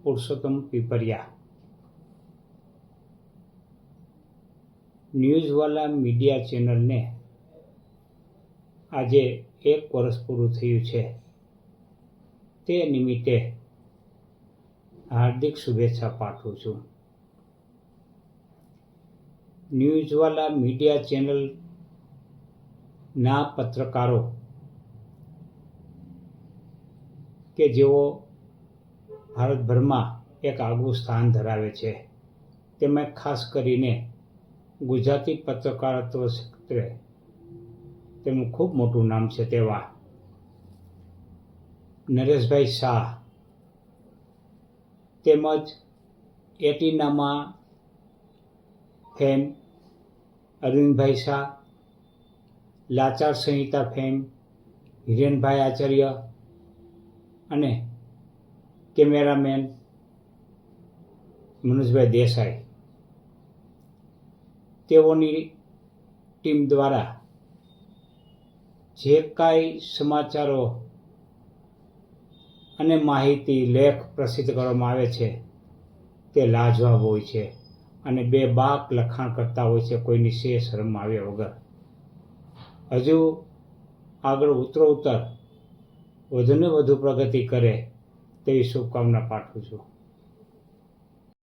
Purushottam Pipariya. ન્યૂઝવાલા media ચેનલને આજે 1 વર્ષ પૂરું થયું છે। તે નિમિત્તે હાર્દિક શુભેચ્છા પાઠવું છું। ન્યૂઝવાલા મીડિયા ચેનલના પત્રકારો કે જેઓ ભારતભરમાં એક આગવું સ્થાન ધરાવે છે, તેમાં ખાસ કરીને ગુજરાતી પત્રકારત્વ ક્ષેત્રે તેમનું ખૂબ મોટું નામ છે તેવા નરેશભાઈ શાહ તેમજ એટીનામાં ફેમ અરવિંદભાઈ શાહ, લાચાર સંહિતા ફેમ હિરેનભાઈ આચાર્ય અને કેમેરામેન મનોજભાઈ દેસાઈ, તેઓની ટીમ દ્વારા જે કાંઈ સમાચારો અને માહિતી લેખ પ્રસિદ્ધ કરવામાં આવે છે તે લાજવાબ હોય છે અને બેબાક લખાણ કરતા હોય છે, કોઈની શરમ આવ્યા વગર। હજુ આગળ ઉત્તરોત્તર વધુને વધુ પ્રગતિ કરે તેવી શુભકામના પાઠવું છું।